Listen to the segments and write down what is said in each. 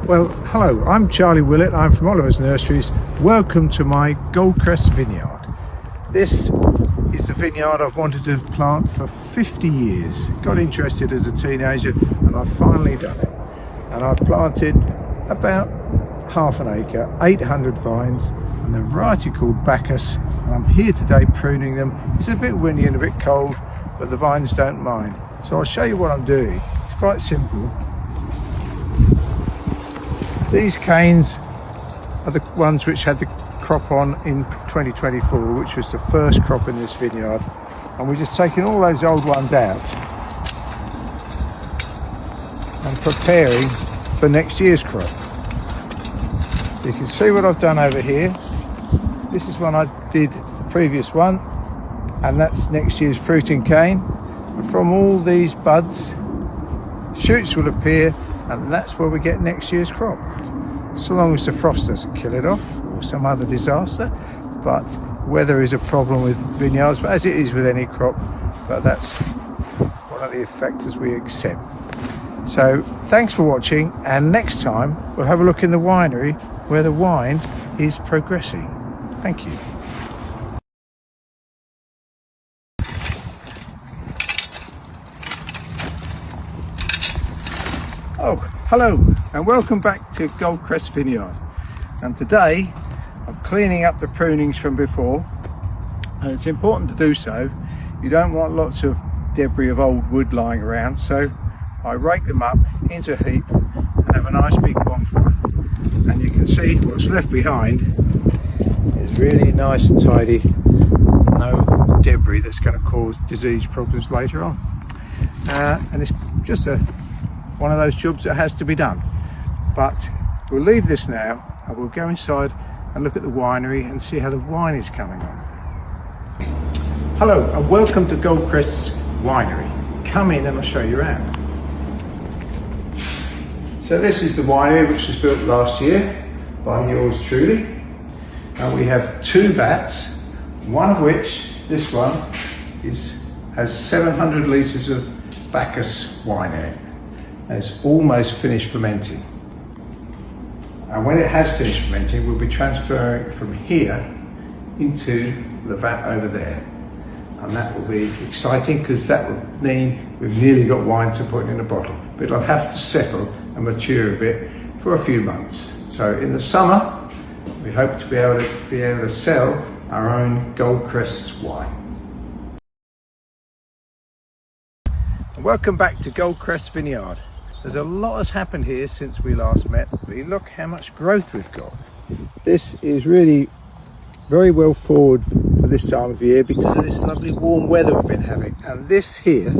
Well, hello, I'm Charlie Willett, I'm from Oliver's Nurseries. Welcome to my Goldcrests vineyard. This is the vineyard I've wanted to plant for 50 years. Got interested as a teenager and I've finally done it. And I've planted about half an acre, 800 vines, and the variety called Bacchus. And I'm here today pruning them. It's a bit windy and a bit cold, but the vines don't mind. So I'll show you what I'm doing. It's quite simple. These canes are the ones which had the crop on in 2024, which was the first crop in this vineyard. And we're just taking all those old ones out and preparing for next year's crop. You can see what I've done over here. This is one I did the previous one, and that's next year's fruiting cane. And from all these buds, shoots will appear, and that's where we get next year's crop. So long as the frost doesn't kill it off or some other disaster. But weather is a problem with vineyards, but as it is with any crop, but that's one of the factors we accept. So thanks for watching, and next time we'll have a look in the winery where the wine is progressing. Thank you. Oh, hello and welcome back to Goldcrests Vineyard. And today I'm cleaning up the prunings from before, and it's important to do so. You don't want lots of debris of old wood lying around, so I rake them up into a heap and have a nice big bonfire. And you can see what's left behind is really nice and tidy, no debris that's going to cause disease problems later on. And it's just one of those jobs that has to be done. But we'll leave this now and we'll go inside and look at the winery and see how the wine is coming on. Hello and welcome to Goldcrests Winery. Come in and I'll show you around. So this is the winery which was built last year by yours truly. And we have two vats, one of which, this one, has 700 litres of Bacchus wine in it. And it's almost finished fermenting. And when it has finished fermenting, we'll be transferring it from here into the vat over there. And that will be exciting because that will mean we've nearly got wine to put in a bottle. But it'll have to settle and mature a bit for a few months. So in the summer, we hope to be able to sell our own Goldcrests wine. And welcome back to Goldcrests Vineyard. There's a lot has happened here since we last met, but look how much growth we've got. This is really very well forward for this time of year because of this lovely warm weather we've been having. And this here,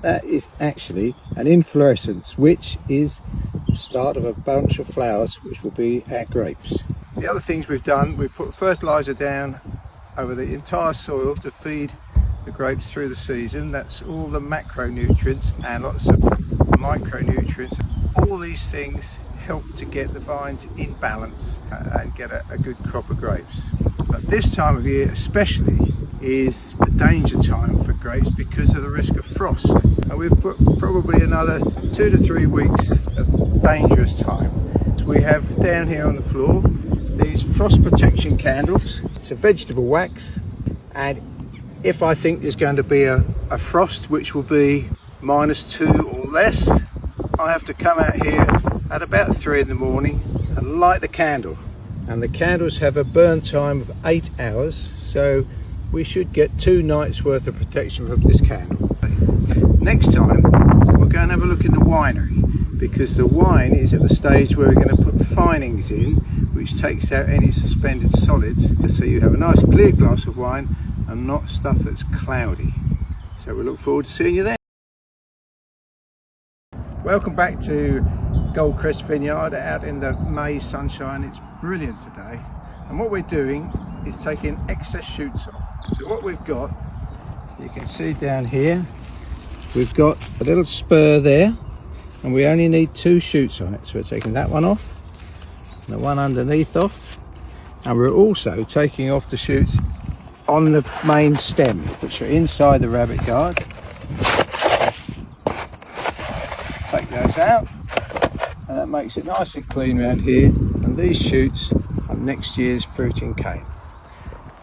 that is actually an inflorescence, which is the start of a bunch of flowers, which will be our grapes. The other things we've done, we've put fertilizer down over the entire soil to feed the grapes through the season. That's all the macronutrients and lots of micronutrients. All these things help to get the vines in balance and get a good crop of grapes. But this time of year especially is a danger time for grapes because of the risk of frost. And we've put probably another 2 to 3 weeks of dangerous time. So we have down here on the floor these frost protection candles. It's a vegetable wax, and if I think there's going to be a frost which will be -2 or less, I have to come out here at about 3 in the morning and light the candle. And the candles have a burn time of 8 hours, so we should get 2 nights worth of protection from this candle. Next time we're going to have a look in the winery, because the wine is at the stage where we're going to put finings in, which takes out any suspended solids, so you have a nice clear glass of wine and not stuff that's cloudy. So we look forward to seeing you there. Welcome back to Goldcrests Vineyard out in the May sunshine. It's brilliant today, and what we're doing is taking excess shoots off. So what we've got, you can see down here, we've got a little spur there, and we only need 2 shoots on it. So we're taking that one off, and the one underneath off, and we're also taking off the shoots on the main stem, which are inside the rabbit guard. Take those out, and that makes it nice and clean around here. And these shoots are next year's fruiting cane.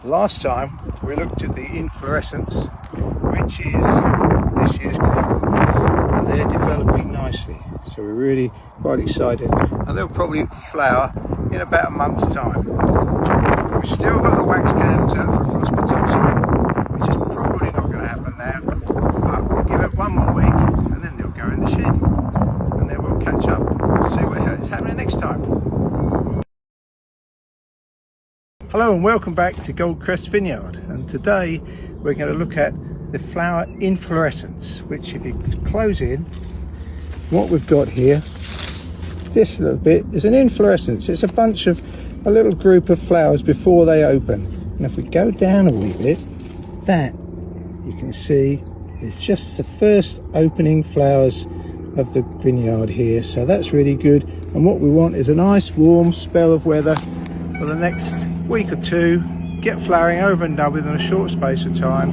Last time we looked at the inflorescence, which is this year's crop, and they're developing nicely, so we're really quite excited, and they'll probably flower in about a month's time. We've still got the wax candles out for frost protection, which is probably not going to happen now, but we'll give it one more week and then they'll go in the shed, and then we'll catch up and see what's happening next time. Hello and welcome back to Goldcrests Vineyard, and today we're going to look at the flower inflorescence, which if you close in, what we've got here, this little bit is an inflorescence. It's a little group of flowers before they open. And if we go down a wee bit, that you can see is just the first opening flowers of the vineyard here. So that's really good. And what we want is a nice warm spell of weather for the next week or two, get flowering over and done within a short space of time,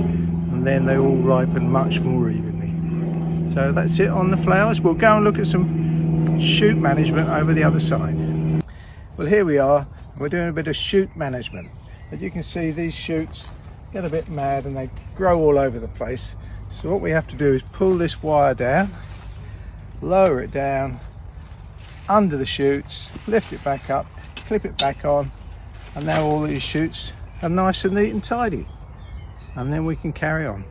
and then they all ripen much more evenly. So that's it on the flowers. We'll go and look at some shoot management over the other side. Well, here we are. We're doing a bit of shoot management. As you can see, these shoots get a bit mad and they grow all over the place. So what we have to do is pull this wire down, lower it down under the shoots, lift it back up, clip it back on, and now all these shoots are nice and neat and tidy, and then we can carry on.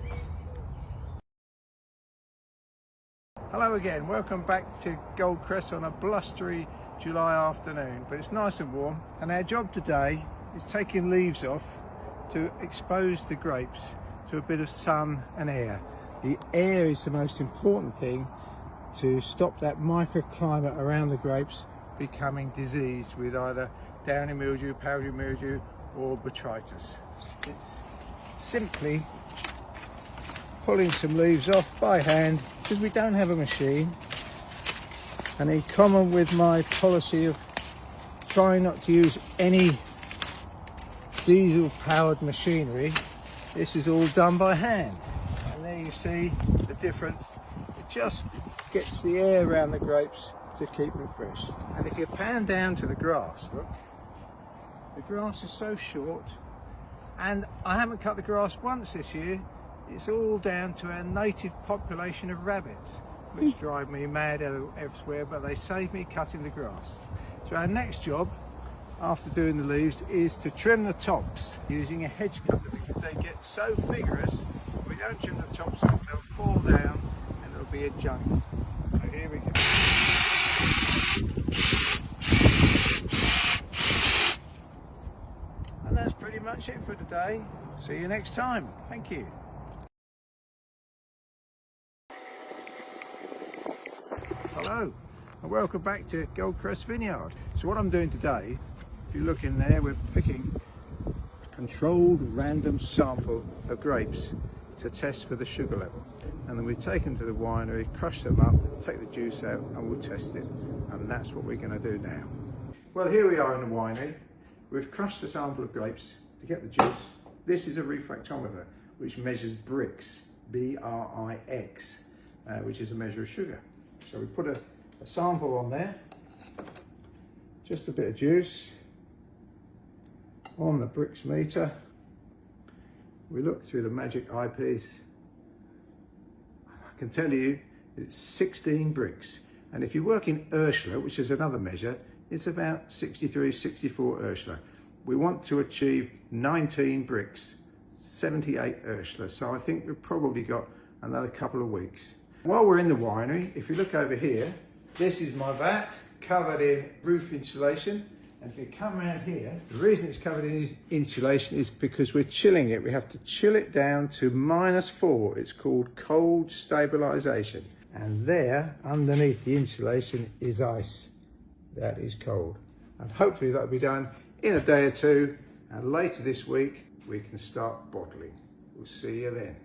Hello again, welcome back to Goldcrests on a blustery July afternoon, but it's nice and warm, and our job today is taking leaves off to expose the grapes to a bit of sun and air. The air is the most important thing to stop that microclimate around the grapes becoming diseased with either downy mildew, powdery mildew or botrytis. It's simply pulling some leaves off by hand because we don't have a machine, and in common with my policy of trying not to use any diesel powered machinery, this is all done by hand. And there you see the difference. It just gets the air around the grapes to keep them fresh. And if you pan down to the grass, look, the grass is so short, and I haven't cut the grass once this year. It's all down to our native population of rabbits, which drive me mad elsewhere, but they save me cutting the grass. So our next job after doing the leaves is to trim the tops using a hedge cutter, because they get so vigorous, if we don't trim the tops off, they'll fall down and it'll be a jungle. So here we go. And that's pretty much it for today. See you next time. Thank you. Hello and welcome back to Goldcrests Vineyard. So what I'm doing today, if you look in there, we're picking a controlled random sample of grapes to test for the sugar level, and then we take them to the winery, crush them up, take the juice out, and we'll test it. And that's what we're going to do now. Well, here we are in the winery. We've crushed a sample of grapes to get the juice. This is a refractometer which measures Brix, B-R-I-X, which is a measure of sugar. So we put a sample on there, just a bit of juice on the Brix meter. We look through the magic eyepiece. I can tell you it's 16 Brix. And if you work in Ursula, which is another measure, it's about 63, 64 Ursula. We want to achieve 19 Brix, 78 Ursula. So I think we've probably got another couple of weeks. While we're in the winery, if you look over here, this is my vat covered in roof insulation. And if you come around here, the reason it's covered in insulation is because we're chilling it. We have to chill it down to -4. It's called cold stabilization. And there, underneath the insulation, is ice. That is cold. And hopefully that'll be done in a day or two. And later this week, we can start bottling. We'll see you then.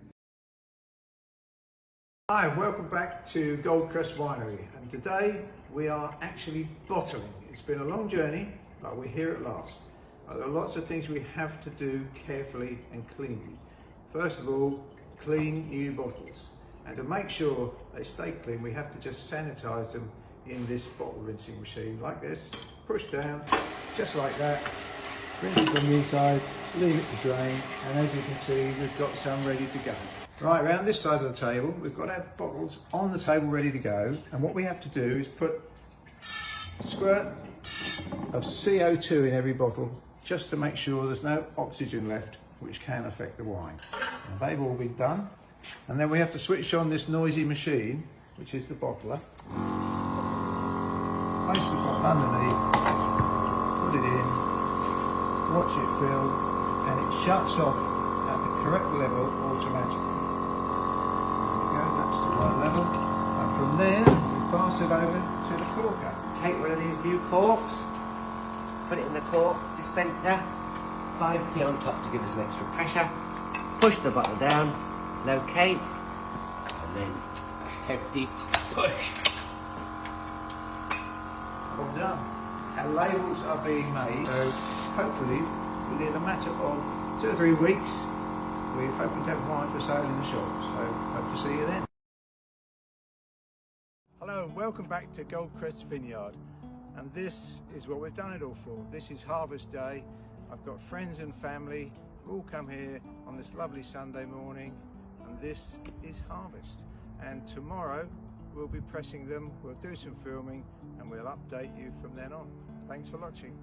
Hi, welcome back to Goldcrests Winery. And today we are actually bottling. It's been a long journey, but we're here at last. There are lots of things we have to do carefully and cleanly. First of all, clean new bottles. And to make sure they stay clean, we have to just sanitize them in this bottle rinsing machine like this. Push down, just like that. Rinse it from the inside, leave it to drain, and as you can see, we've got some ready to go. Right, around this side of the table, we've got our bottles on the table ready to go, and what we have to do is put a squirt of CO2 in every bottle, just to make sure there's no oxygen left, which can affect the wine. And they've all been done, and then we have to switch on this noisy machine, which is the bottler. Place the bottle underneath, put it in, watch it fill, and it shuts off at the correct level automatically. There we go, that's the right level. And from there, we pass it over to the corker. Take one of these new corks, put it in the cork dispenser, 5p on top to give us an extra pressure, push the bottle down, locate, and then a hefty push. All done. Our labels are being made, so hopefully within a matter of 2 or 3 weeks, we're hoping to have wine for sale in the shops. So hope to see you then. Hello and welcome back to Goldcrests Vineyard. And this is what we've done it all for. This is harvest day. I've got friends and family who all come here on this lovely Sunday morning, and this is harvest. And tomorrow we'll be pressing them, we'll do some filming, and we'll update you from then on. Thanks for watching.